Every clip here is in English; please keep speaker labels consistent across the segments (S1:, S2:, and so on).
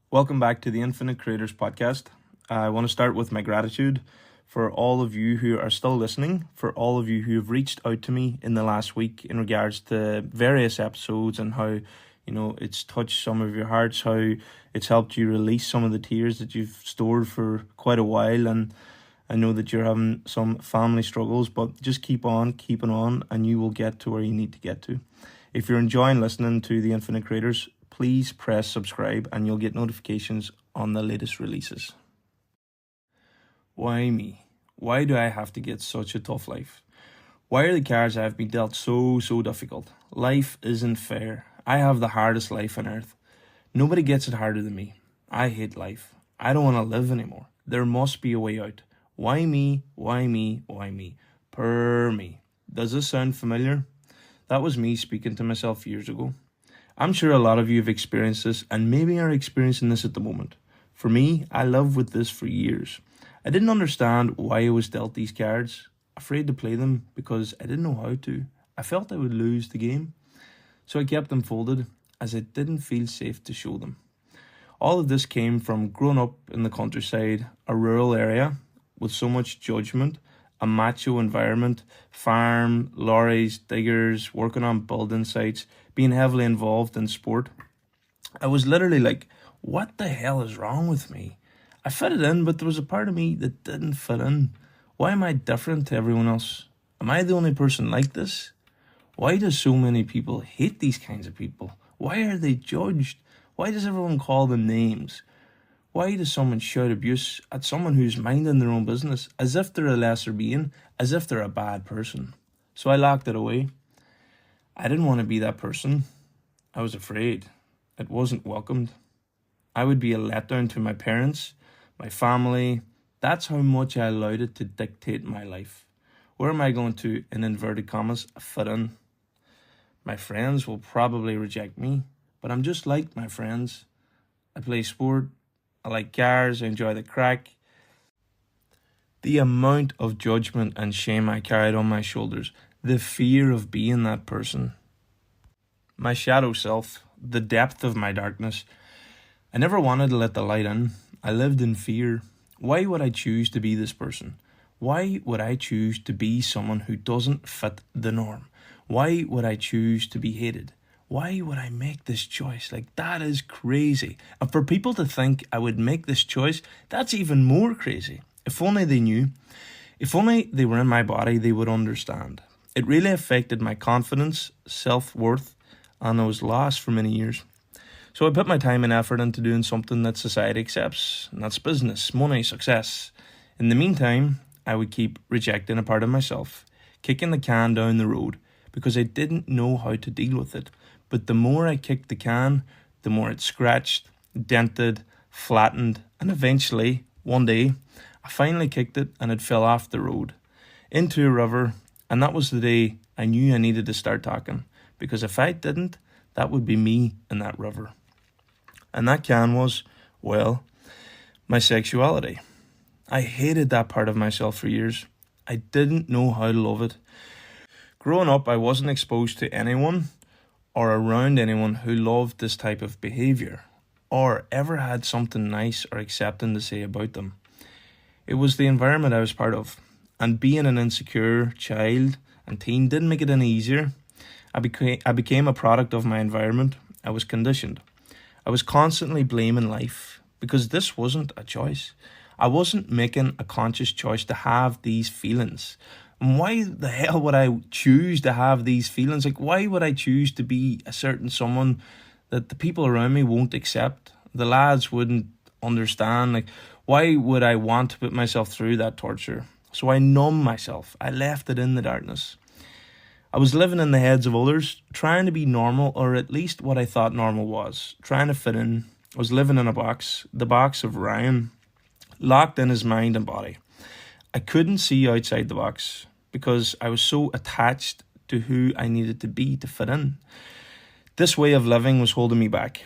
S1: Welcome back to the Infinite Creators Podcast. I want to start with my gratitude for all of you who are still listening, for all of you who have reached out to me in the last week in regards to various episodes and how, it's touched some of your hearts, how it's helped you release some of the tears that you've stored for quite a while. And I know that you're having some family struggles, but just keep on keeping on and you will get to where you need to get to. If you're enjoying listening to the Infinite Creators, please press subscribe and you'll get notifications on the latest releases. Why me? Why do I have to get such a tough life? Why are the cards I have been dealt so difficult? Life isn't fair. I have the hardest life on earth. Nobody gets it harder than me. I hate life. I don't want to live anymore. There must be a way out. Why me? Why me? Why me? Per me. Does this sound familiar? That was me speaking to myself years ago. I'm sure a lot of you have experienced this and maybe are experiencing this at the moment. For me, I lived with this for years. I didn't understand why I was dealt these cards, afraid to play them because I didn't know how to. I felt I would lose the game. So I kept them folded as it didn't feel safe to show them. All of this came from growing up in the countryside, a rural area with so much judgment, a macho environment, farm, lorries, diggers, working on building sites, being heavily involved in sport. I was literally like, what the hell is wrong with me? I fitted in, but there was a part of me that didn't fit in. Why am I different to everyone else? Am I the only person like this? Why do so many people hate these kinds of people? Why are they judged? Why does everyone call them names? Why does someone shout abuse at someone who's minding their own business as if they're a lesser being, as if they're a bad person? So I locked it away. I didn't want to be that person. I was afraid. It wasn't welcomed. I would be a letdown to my parents, my family. That's how much I allowed it to dictate my life. Where am I going to, in inverted commas, fit in? My friends will probably reject me, but I'm just like my friends. I play sport. I like cars, I enjoy the crack. The amount of judgment and shame I carried on my shoulders, the fear of being that person. My shadow self, the depth of my darkness. I never wanted to let the light in. I lived in fear. Why would I choose to be this person? Why would I choose to be someone who doesn't fit the norm? Why would I choose to be hated? Why would I make this choice? That is crazy. And for people to think I would make this choice, that's even more crazy. If only they knew. If only they were in my body, they would understand. It really affected my confidence, self-worth, and I was lost for many years. So I put my time and effort into doing something that society accepts, and that's business, money, success. In the meantime, I would keep rejecting a part of myself, kicking the can down the road, because I didn't know how to deal with it. But the more I kicked the can, the more it scratched, dented, flattened, and eventually, one day, I finally kicked it and it fell off the road into a river. And that was the day I knew I needed to start talking, because if I didn't, that would be me in that river. And that can was, well, my sexuality. I hated that part of myself for years. I didn't know how to love it. Growing up, I wasn't exposed to anyone or around anyone who loved this type of behaviour, or ever had something nice or accepting to say about them. It was the environment I was part of, and being an insecure child and teen didn't make it any easier. I became a product of my environment. I was conditioned. I was constantly blaming life, because this wasn't a choice. I wasn't making a conscious choice to have these feelings. And why the hell would I choose to have these feelings? Why would I choose to be a certain someone that the people around me won't accept? The lads wouldn't understand. Why would I want to put myself through that torture? So I numbed myself. I left it in the darkness. I was living in the heads of others, trying to be normal, or at least what I thought normal was. Trying to fit in. I was living in a box, the box of Ryan, locked in his mind and body. I couldn't see outside the box because I was so attached to who I needed to be to fit in. This way of living was holding me back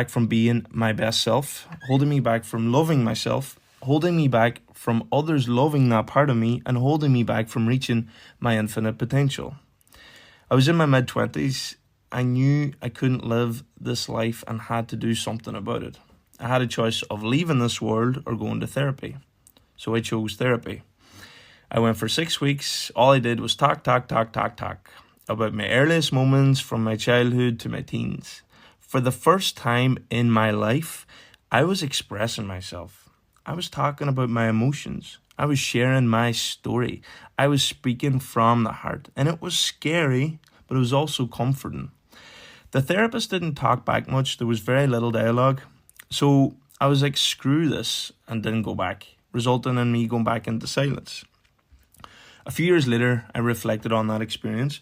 S1: from being my best self, holding me back from loving myself, holding me back from others loving that part of me, and holding me back from reaching my infinite potential. I was in my mid-20s I knew I couldn't live this life and had to do something about it. I had a choice of leaving this world or going to therapy. So I chose therapy. I went for 6 weeks. All I did was talk about my earliest moments from my childhood to my teens. For the first time in my life, I was expressing myself. I was talking about my emotions. I was sharing my story. I was speaking from the heart. And it was scary, but it was also comforting. The therapist didn't talk back much. There was very little dialogue. So I was like, screw this, and didn't go back, resulting in me going back into silence. A few years later, I reflected on that experience.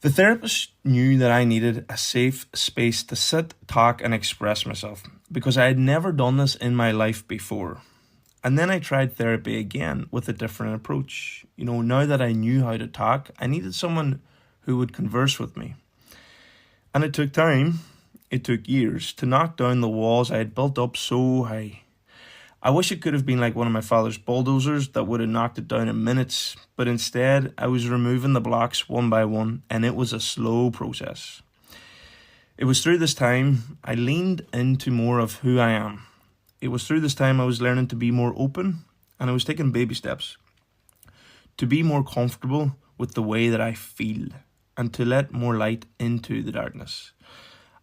S1: The therapist knew that I needed a safe space to sit, talk, and express myself because I had never done this in my life before. And then I tried therapy again with a different approach. Now that I knew how to talk, I needed someone who would converse with me. And it took time, it took years to knock down the walls I had built up so high. I wish it could have been like one of my father's bulldozers that would have knocked it down in minutes, but instead I was removing the blocks one by one, and it was a slow process. It was through this time I leaned into more of who I am. It was through this time I was learning to be more open, and I was taking baby steps to be more comfortable with the way that I feel and to let more light into the darkness.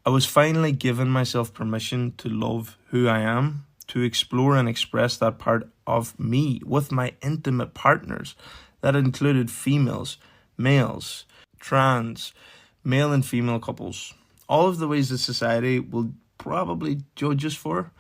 S1: I was finally giving myself permission to love who I am, to explore and express that part of me with my intimate partners. That included females, males, trans, male and female couples. All of the ways that society will probably judge us for.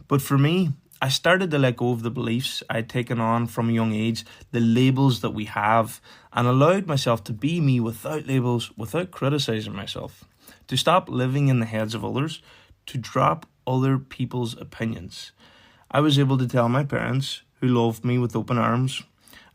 S1: But for me, I started to let go of the beliefs I had taken on from a young age, the labels that we have, and allowed myself to be me without labels, without criticizing myself. To stop living in the heads of others, to drop other people's opinions. I was able to tell my parents, who loved me with open arms,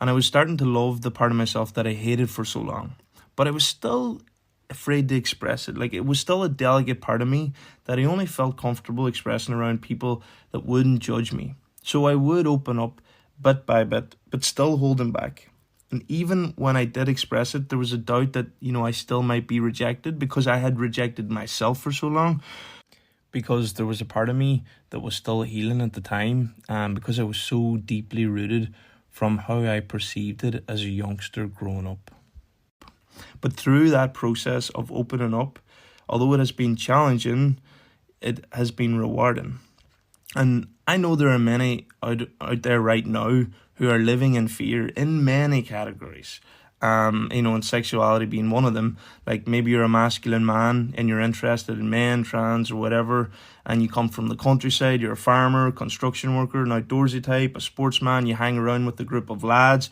S1: and I was starting to love the part of myself that I hated for so long. But I was still afraid to express it. Like, it was still a delicate part of me that I only felt comfortable expressing around people that wouldn't judge me. So I would open up bit by bit, but still holding back. And even when I did express it, there was a doubt that, I still might be rejected because I had rejected myself for so long. Because there was a part of me that was still healing at the time, because I was so deeply rooted from how I perceived it as a youngster growing up. But through that process of opening up, although it has been challenging, it has been rewarding. And I know there are many out there right now who are living in fear in many categories. And sexuality being one of them. Like, maybe you're a masculine man and you're interested in men, trans, or whatever, and you come from the countryside, you're a farmer, construction worker, an outdoorsy type, a sportsman, you hang around with a group of lads.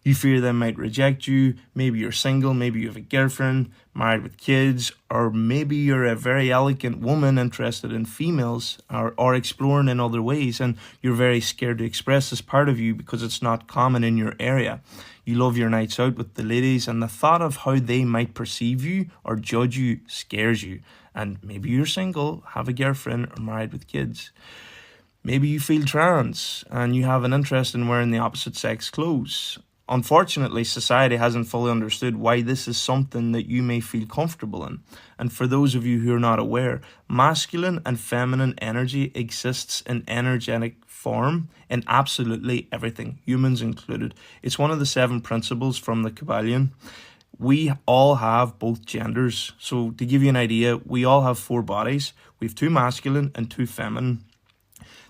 S1: You fear they might reject you. Maybe you're single, maybe you have a girlfriend, married with kids, or maybe you're a very elegant woman interested in females or exploring in other ways, and you're very scared to express this part of you because it's not common in your area. You love your nights out with the ladies, and the thought of how they might perceive you or judge you scares you. And maybe you're single, have a girlfriend, or married with kids. Maybe you feel trans and you have an interest in wearing the opposite sex clothes. Unfortunately, society hasn't fully understood why this is something that you may feel comfortable in. And for those of you who are not aware, masculine and feminine energy exists in energetic form in absolutely everything, humans included. It's one of the 7 principles from the Kabbalion. We all have both genders. So to give you an idea, we all have 4 bodies. We have 2 masculine and 2 feminine.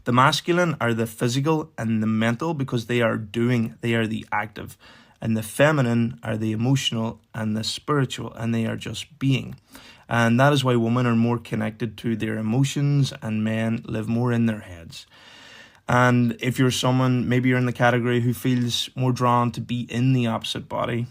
S1: The masculine are the physical and the mental because they are doing, they are the active. And the feminine are the emotional and the spiritual, and they are just being. And that is why women are more connected to their emotions and men live more in their heads. And if you're someone, maybe you're in the category who feels more drawn to be in the opposite body.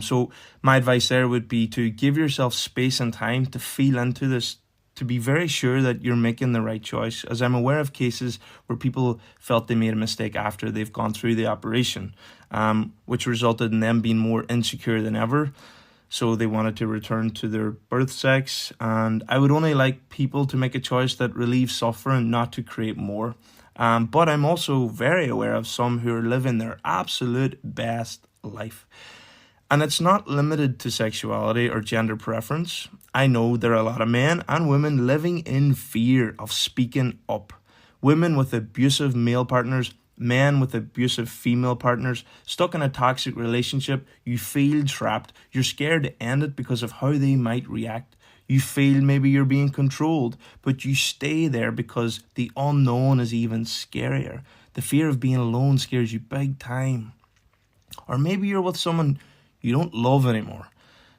S1: So my advice there would be to give yourself space and time to feel into this, to be very sure that you're making the right choice, as I'm aware of cases where people felt they made a mistake after they've gone through the operation, which resulted in them being more insecure than ever. So they wanted to return to their birth sex. And I would only like people to make a choice that relieves suffering, not to create more. But I'm also very aware of some who are living their absolute best life. And it's not limited to sexuality or gender preference. I know there are a lot of men and women living in fear of speaking up. Women with abusive male partners, men with abusive female partners, stuck in a toxic relationship. You feel trapped. You're scared to end it because of how they might react. You feel maybe you're being controlled, but you stay there because the unknown is even scarier. The fear of being alone scares you big time. Or maybe you're with someone you don't love anymore.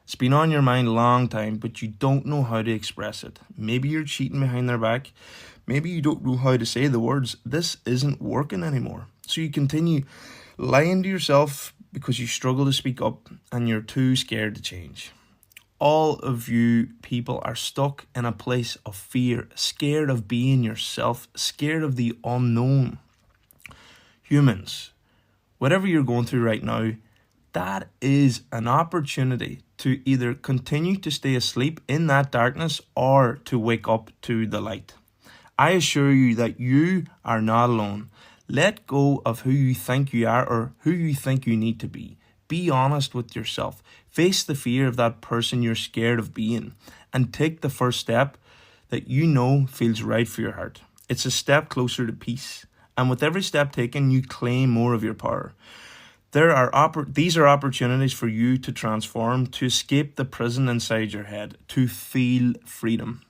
S1: It's been on your mind a long time, but you don't know how to express it. Maybe you're cheating behind their back. Maybe you don't know how to say the words, "This isn't working anymore." So you continue lying to yourself because you struggle to speak up and you're too scared to change. All of you people are stuck in a place of fear, scared of being yourself, scared of the unknown. Humans, whatever you're going through right now, that is an opportunity to either continue to stay asleep in that darkness or to wake up to the light. I assure you that you are not alone. Let go of who you think you are or who you think you need to be. Be honest with yourself. Face the fear of that person you're scared of being and take the first step that you know feels right for your heart. It's a step closer to peace. And with every step taken, you claim more of your power. These are opportunities for you to transform, to escape the prison inside your head, to feel freedom.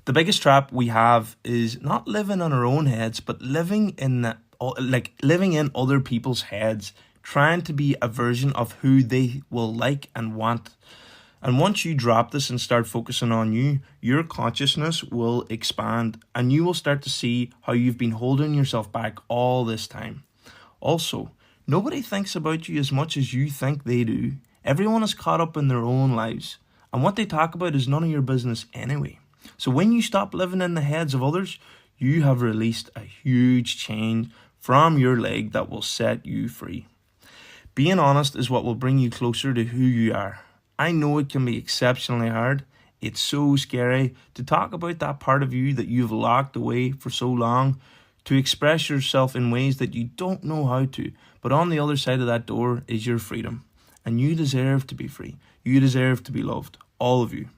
S1: The biggest trap we have is not living in our own heads, but living in other people's heads, trying to be a version of who they will like and want. And once you drop this and start focusing on you, your consciousness will expand and you will start to see how you've been holding yourself back all this time. Also, nobody thinks about you as much as you think they do. Everyone is caught up in their own lives, and what they talk about is none of your business anyway. So when you stop living in the heads of others, you have released a huge chain from your leg that will set you free. Being honest is what will bring you closer to who you are. I know it can be exceptionally hard. It's so scary to talk about that part of you that you've locked away for so long, to express yourself in ways that you don't know how to. But on the other side of that door is your freedom. And you deserve to be free. You deserve to be loved. All of you.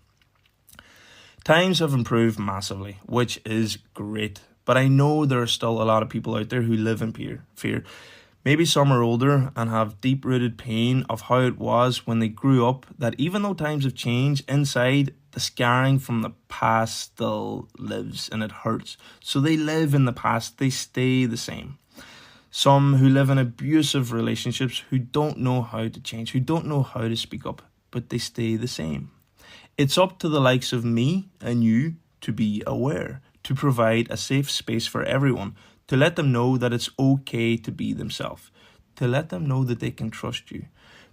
S1: Times have improved massively, which is great. But I know there are still a lot of people out there who live in fear. Maybe some are older and have deep-rooted pain of how it was when they grew up, that even though times have changed, inside, the scarring from the past still lives and it hurts. So they live in the past, they stay the same. Some who live in abusive relationships who don't know how to change, who don't know how to speak up, but they stay the same. It's up to the likes of me and you to be aware, to provide a safe space for everyone, to let them know that it's okay to be themselves, to let them know that they can trust you,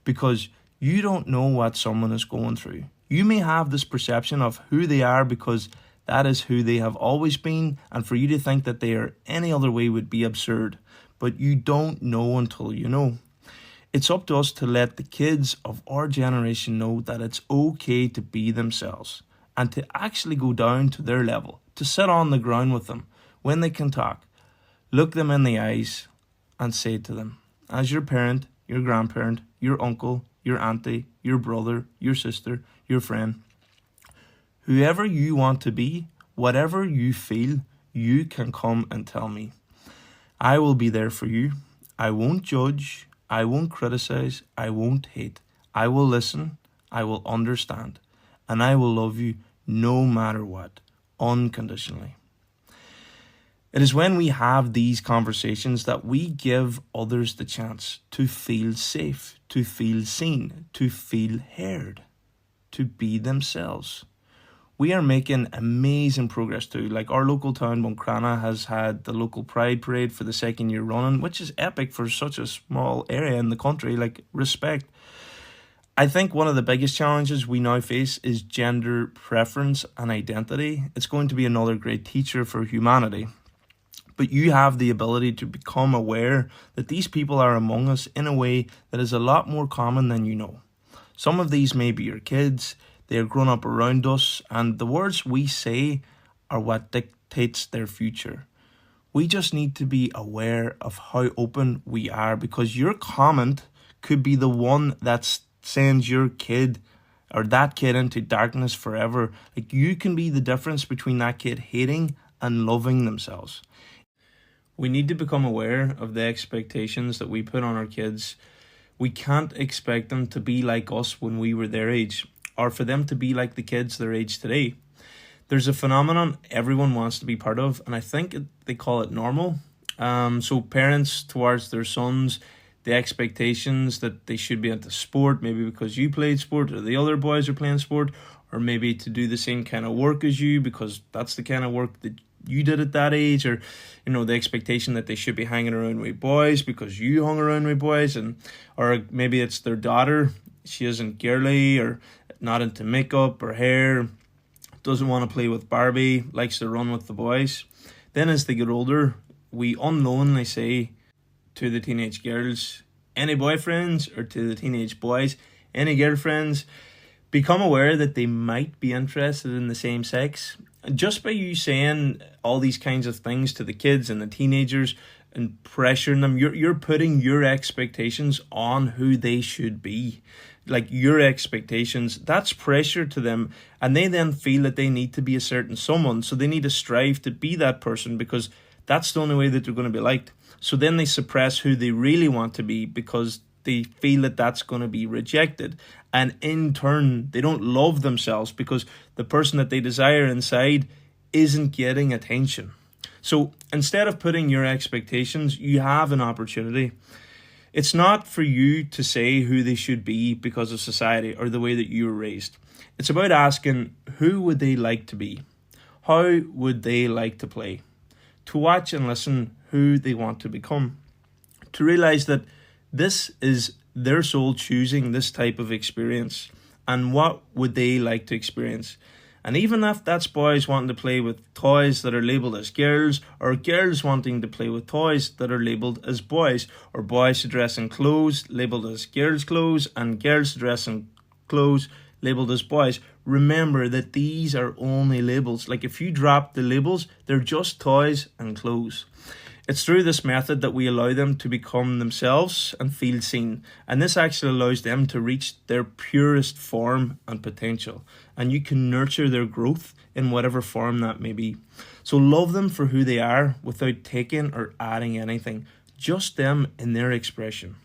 S1: because you don't know what someone is going through. You may have this perception of who they are because that is who they have always been, and for you to think that they are any other way would be absurd, but you don't know until you know. It's up to us to let the kids of our generation know that it's okay to be themselves and to actually go down to their level, to sit on the ground with them when they can talk, look them in the eyes and say to them, as your parent, your grandparent, your uncle, your auntie, your brother, your sister, your friend, whoever you want to be, whatever you feel, you can come and tell me. I will be there for you. I won't judge. I won't criticize. I won't hate. I will listen. I will understand. And I will love you no matter what, unconditionally. It is when we have these conversations that we give others the chance to feel safe, to feel seen, to feel heard, to be themselves. We are making amazing progress too. Like our local town, Buncrana, has had the local Pride Parade for the second year running, which is epic for such a small area in the country. Like, respect. I think one of the biggest challenges we now face is gender preference and identity. It's going to be another great teacher for humanity. But you have the ability to become aware that these people are among us in a way that is a lot more common than you know. Some of these may be your kids. They are grown up around us, and the words we say are what dictates their future. We just need to be aware of how open we are, because your comment could be the one that sends your kid or that kid into darkness forever. Like, you can be the difference between that kid hating and loving themselves. We need to become aware of the expectations that we put on our kids. We can't expect them to be like us when we were their age, or for them to be like the kids their age today. There's a phenomenon everyone wants to be part of, and I think they call it normal. So parents towards their sons, the expectations that they should be into sport, maybe because you played sport or the other boys are playing sport, or maybe to do the same kind of work as you because that's the kind of work that you did at that age, or the expectation that they should be hanging around with boys because you hung around with boys, or maybe it's their daughter, she isn't girly or not into makeup or hair, doesn't want to play with Barbie, likes to run with the boys. Then as they get older, we unknowingly say to the teenage girls, any boyfriends, or to the teenage boys, any girlfriends. Become aware that they might be interested in the same sex. And just by you saying all these kinds of things to the kids and the teenagers and pressuring them, you're putting your expectations on who they should be. Like, your expectations, that's pressure to them, and they then feel that they need to be a certain someone, so they need to strive to be that person because that's the only way that they're going to be liked. So then they suppress who they really want to be because they feel that that's going to be rejected, and in turn they don't love themselves because the person that they desire inside isn't getting attention. So instead of putting your expectations, you have an opportunity. It's not for you to say who they should be because of society or the way that you were raised. It's about asking, who would they like to be? How would they like to play? To watch and listen who they want to become. To realize that this is their soul choosing this type of experience, and what would they like to experience. And even if that's boys wanting to play with toys that are labelled as girls, or girls wanting to play with toys that are labelled as boys, or boys to dress in clothes labelled as girls' clothes, and girls to dress in clothes labelled as boys, remember that these are only labels. Like, if you drop the labels, they're just toys and clothes. It's through this method that we allow them to become themselves and feel seen. And this actually allows them to reach their purest form and potential. And you can nurture their growth in whatever form that may be. So love them for who they are without taking or adding anything. Just them in their expression.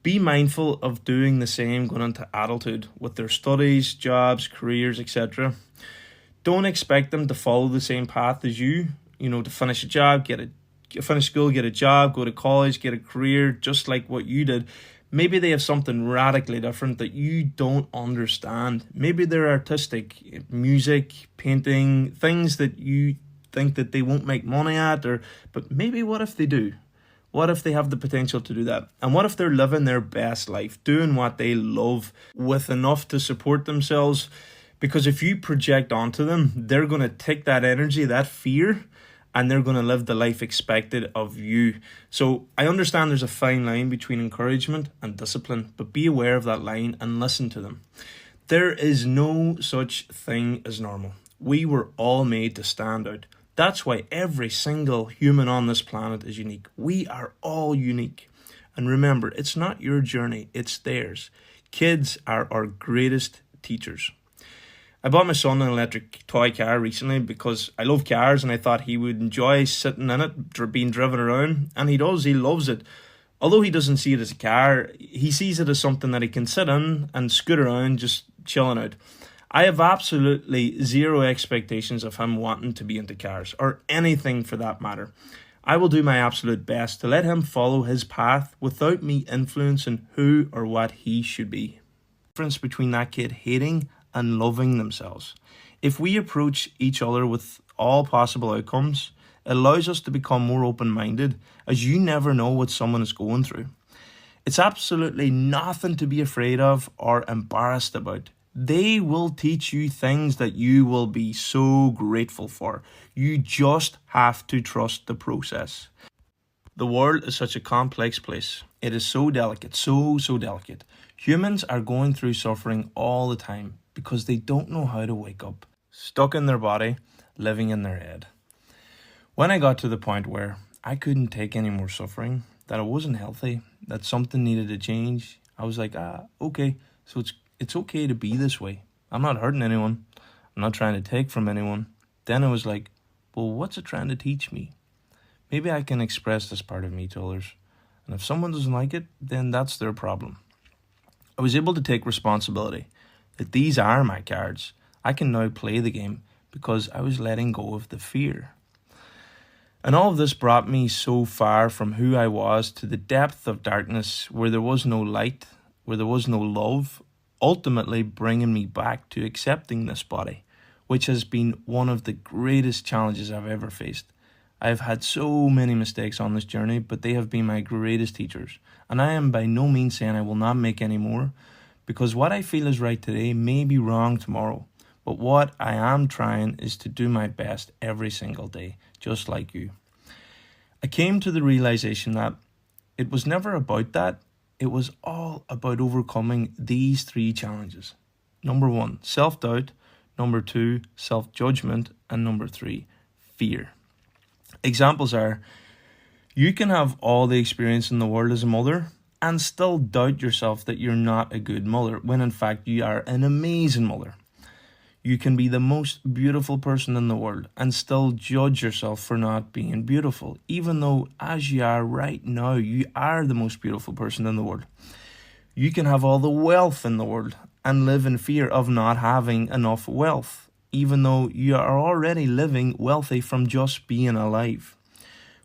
S1: Be mindful of doing the same going into adulthood with their studies, jobs, careers, etc. Don't expect them to follow the same path as you. To finish a job, finish school, get a job, go to college, get a career, just like what you did. Maybe they have something radically different that you don't understand. Maybe they're artistic, music, painting, things that you think that they won't make money at, but maybe what if they do? What if they have the potential to do that? And what if they're living their best life, doing what they love with enough to support themselves? Because if you project onto them, they're going to take that energy, that fear, and they're going to live the life expected of you. So I understand there's a fine line between encouragement and discipline, but be aware of that line and listen to them. There is no such thing as normal. We were all made to stand out. That's why every single human on this planet is unique. We are all unique. And remember, it's not your journey, it's theirs. Kids are our greatest teachers. I bought my son an electric toy car recently because I love cars and I thought he would enjoy sitting in it, being driven around. And he does, he loves it. Although he doesn't see it as a car, he sees it as something that he can sit in and scoot around, just chilling out. I have absolutely zero expectations of him wanting to be into cars, or anything for that matter. I will do my absolute best to let him follow his path without me influencing who or what he should be. The difference between that kid hating and loving themselves. If we approach each other with all possible outcomes, it allows us to become more open-minded, as you never know what someone is going through. It's absolutely nothing to be afraid of or embarrassed about. They will teach you things that you will be so grateful for. You just have to trust the process. The world is such a complex place. It is so delicate, so delicate. Humans are going through suffering all the time because they don't know how to wake up. Stuck in their body, living in their head. When I got to the point where I couldn't take any more suffering, that it wasn't healthy, that something needed to change. I was like, okay, so it's okay to be this way. I'm not hurting anyone. I'm not trying to take from anyone. Then I was like, well, what's it trying to teach me? Maybe I can express this part of me to others. And if someone doesn't like it, then that's their problem. I was able to take responsibility that these are my cards. I can now play the game because I was letting go of the fear. And all of this brought me so far from who I was to the depth of darkness where there was no light, where there was no love, ultimately bringing me back to accepting this body, which has been one of the greatest challenges I've ever faced. I've had so many mistakes on this journey, but they have been my greatest teachers. And I am by no means saying I will not make any more, because what I feel is right today may be wrong tomorrow. But what I am trying is to do my best every single day, just like you. I came to the realization that it was never about that. It was all about overcoming these 3 challenges. Number 1, self-doubt. Number 2, self-judgment. And number 3, fear. Examples are, you can have all the experience in the world as a mother and still doubt yourself that you're not a good mother, when in fact you are an amazing mother. You can be the most beautiful person in the world and still judge yourself for not being beautiful, even though as you are right now, you are the most beautiful person in the world. You can have all the wealth in the world and live in fear of not having enough wealth, even though you are already living wealthy from just being alive.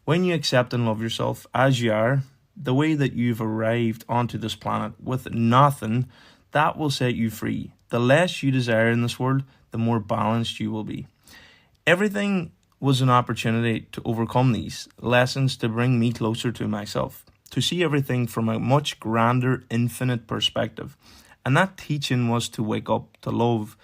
S1: When you accept and love yourself as you are, the way that you've arrived onto this planet with nothing, that will set you free. The less you desire in this world, the more balanced you will be. Everything was an opportunity to overcome these lessons, to bring me closer to myself, to see everything from a much grander, infinite perspective. And that teaching was to wake up to love.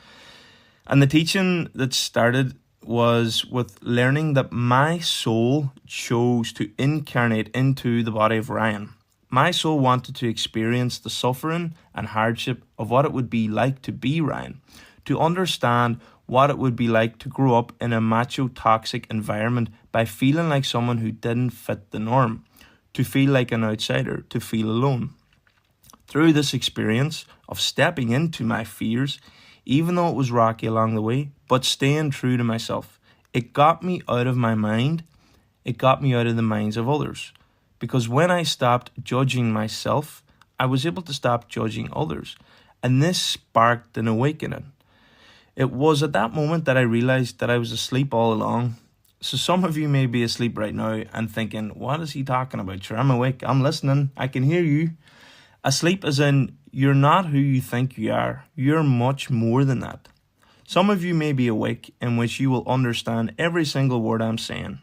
S1: And the teaching that started was with learning that my soul chose to incarnate into the body of Ryan. My soul wanted to experience the suffering and hardship of what it would be like to be Ryan, to understand what it would be like to grow up in a macho, toxic environment by feeling like someone who didn't fit the norm, to feel like an outsider, to feel alone. Through this experience of stepping into my fears, even though it was rocky along the way, but staying true to myself, it got me out of my mind, it got me out of the minds of others. Because when I stopped judging myself, I was able to stop judging others. And this sparked an awakening. It was at that moment that I realized that I was asleep all along. So some of you may be asleep right now and thinking, what is he talking about? Sure, I'm awake, I'm listening, I can hear you. Asleep as in, you're not who you think you are. You're much more than that. Some of you may be awake, in which you will understand every single word I'm saying.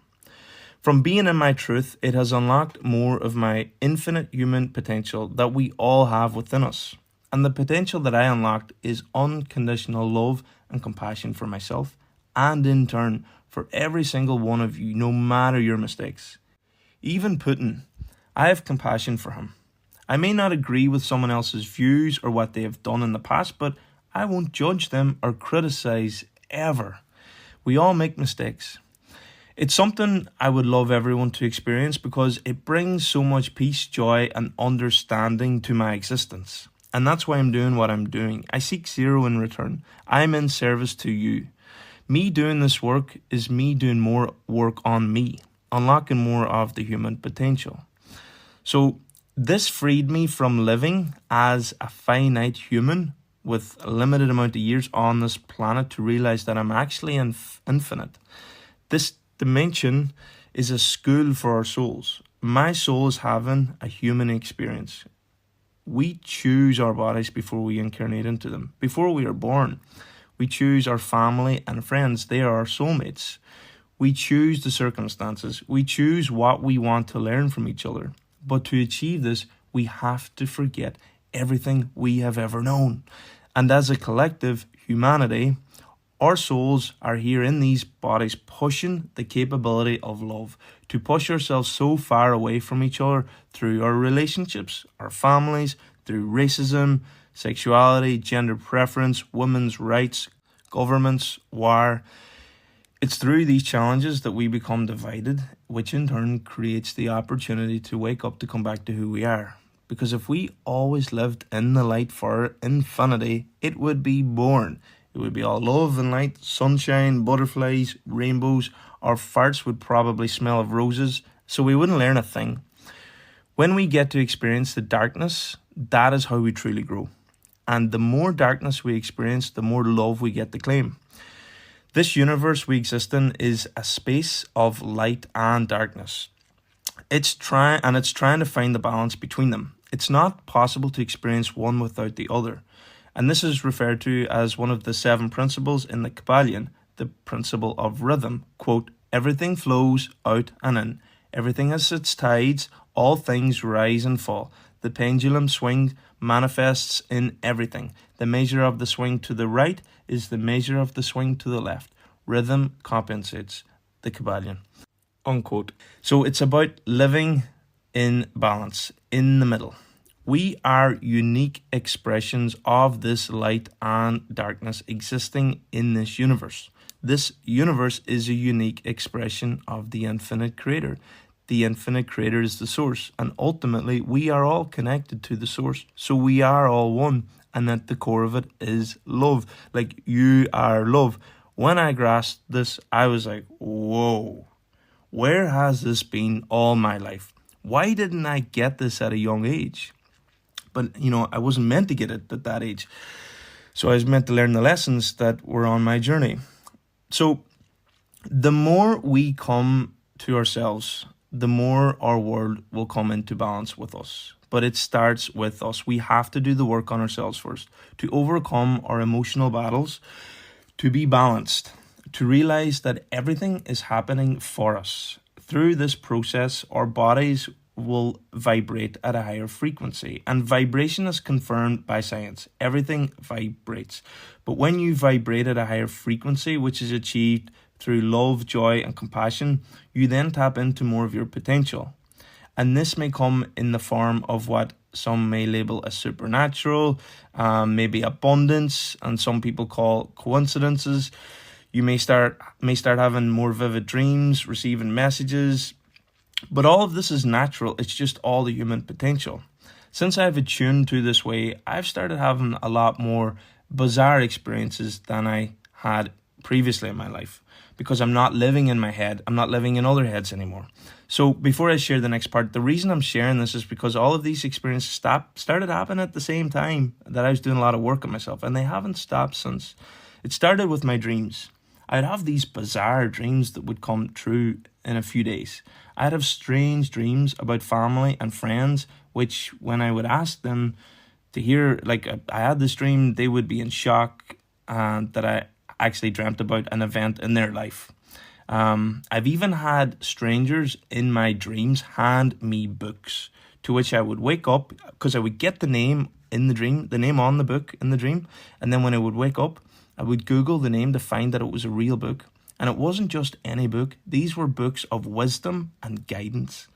S1: From being in my truth, it has unlocked more of my infinite human potential that we all have within us. And the potential that I unlocked is unconditional love and compassion for myself, and in turn, for every single one of you, no matter your mistakes. Even Putin, I have compassion for him. I may not agree with someone else's views or what they have done in the past, but I won't judge them or criticize ever. We all make mistakes. It's something I would love everyone to experience because it brings so much peace, joy, and understanding to my existence. And that's why I'm doing what I'm doing. I seek zero in return. I'm in service to you. Me doing this work is me doing more work on me, unlocking more of the human potential. So this freed me from living as a finite human with a limited amount of years on this planet to realize that I'm actually infinite. This dimension is a school for our souls. My soul is having a human experience. We choose our bodies before we incarnate into them. Before we are born, we choose our family and friends. They are our soulmates. We choose the circumstances. We choose what we want to learn from each other. But to achieve this, we have to forget everything we have ever known. And as a collective humanity, our souls are here in these bodies pushing the capability of love, to push ourselves so far away from each other through our relationships, our families, through racism, sexuality, gender preference, women's rights, governments, war. It's through these challenges that we become divided, which in turn creates the opportunity to wake up to come back to who we are. Because if we always lived in the light for infinity, it would be boring. It would be all love and light, sunshine, butterflies, rainbows. Our farts would probably smell of roses, so we wouldn't learn a thing. When we get to experience the darkness, that is how we truly grow. And the more darkness we experience, the more love we get to claim. This universe we exist in is a space of light and darkness. It's trying to find the balance between them. It's not possible to experience one without the other. And this is referred to as one of the 7 principles in the Kabbalion, the principle of rhythm. Quote, everything flows out and in. Everything has its tides. All things rise and fall. The pendulum swing manifests in everything. The measure of the swing to the right is the measure of the swing to the left. Rhythm compensates. The Kabbalion. Unquote. So it's about living in balance, in the middle. We are unique expressions of this light and darkness existing in this universe. This universe is a unique expression of the infinite creator. The infinite creator is the source, and ultimately we are all connected to the source. So we are all one, and at the core of it is love. Like, you are love. When I grasped this, I was like, whoa, where has this been all my life? Why didn't I get this at a young age? But, I wasn't meant to get it at that age. So I was meant to learn the lessons that were on my journey. So the more we come to ourselves, the more our world will come into balance with us. But it starts with us. We have to do the work on ourselves first to overcome our emotional battles, to be balanced, to realize that everything is happening for us. Through this process, our bodies will vibrate at a higher frequency, and vibration is confirmed by science. Everything vibrates. But when you vibrate at a higher frequency, which is achieved through love, joy, and compassion, you then tap into more of your potential. And this may come in the form of what some may label as supernatural, maybe abundance, and some people call coincidences. You may start having more vivid dreams, receiving messages. But all of this is natural. It's just all the human potential. Since I've attuned to this way, I've started having a lot more bizarre experiences than I had previously in my life, because I'm not living in my head. I'm not living in other heads anymore. So before I share the next part, the reason I'm sharing this is because all of these experiences started happening at the same time that I was doing a lot of work on myself, and they haven't stopped since. It started with my dreams. I'd have these bizarre dreams that would come true in a few days. I'd have strange dreams about family and friends, which when I would ask them to hear, like, I had this dream, they would be in shock that I actually dreamt about an event in their life. I've even had strangers in my dreams hand me books, to which I would wake up, because I would get the name in the dream, the name on the book in the dream, and then when I would wake up, I would Google the name to find that it was a real book. And it wasn't just any book. These were books of wisdom and guidance.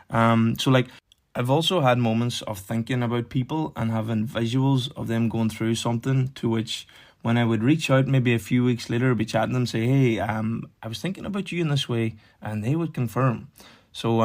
S1: I've also had moments of thinking about people and having visuals of them going through something, to which when I would reach out maybe a few weeks later, be chatting to them, say, hey, I was thinking about you in this way, and they would confirm. So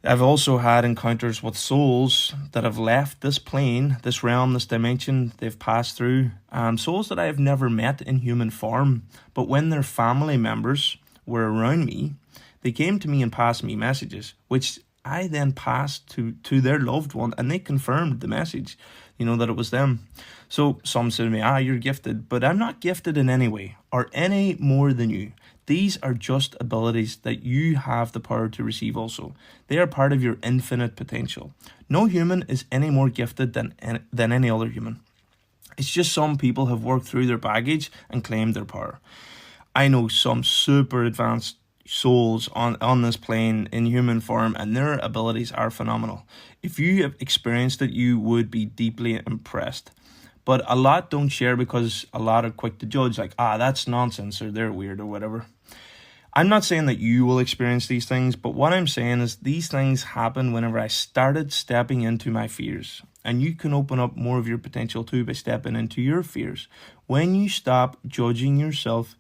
S1: I've also had encounters with souls that have left this plane, this realm, this dimension. They've passed through. Souls that I have never met in human form. But when their family members were around me, they came to me and passed me messages, which I then passed to their loved one, and they confirmed the message, that it was them. So some said to me, you're gifted, but I'm not gifted in any way or any more than you. These are just abilities that you have the power to receive also. They are part of your infinite potential. No human is any more gifted than any other human. It's just some people have worked through their baggage and claimed their power. I know some super advanced souls on this plane in human form, and their abilities are phenomenal. If you have experienced it, you would be deeply impressed. But a lot don't share because a lot are quick to judge, like, that's nonsense, or they're weird, or whatever. I'm not saying that you will experience these things, but what I'm saying is these things happen whenever I started stepping into my fears. And you can open up more of your potential too by stepping into your fears. When you stop judging yourself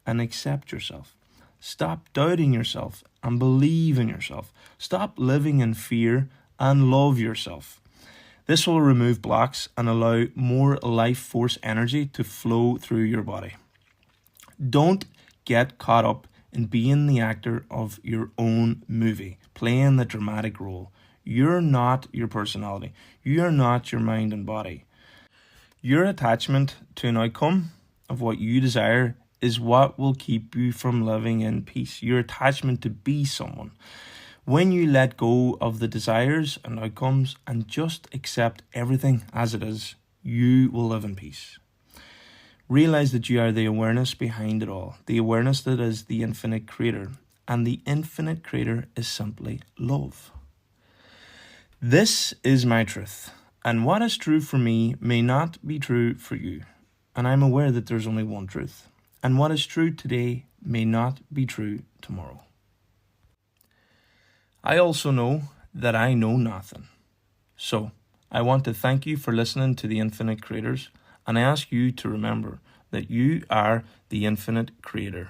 S1: and accept yourself. Stop doubting yourself and believe in yourself. Stop living in fear and love yourself. This will remove blocks and allow more life force energy to flow through your body. Don't get caught up in being the actor of your own movie, playing the dramatic role. You're not your personality. You're not your mind and body. Your attachment to an outcome of what you desire is what will keep you from living in peace. Your attachment to be someone. When you let go of the desires and outcomes and just accept everything as it is, you will live in peace. Realize that you are the awareness behind it all, the awareness that is the infinite creator, and the infinite creator is simply love. This is my truth, and what is true for me may not be true for you, and I'm aware that there's only one truth, and what is true today may not be true tomorrow. I also know that I know nothing. So, I want to thank you for listening to the Infinite Creators, and I ask you to remember that you are the Infinite Creator.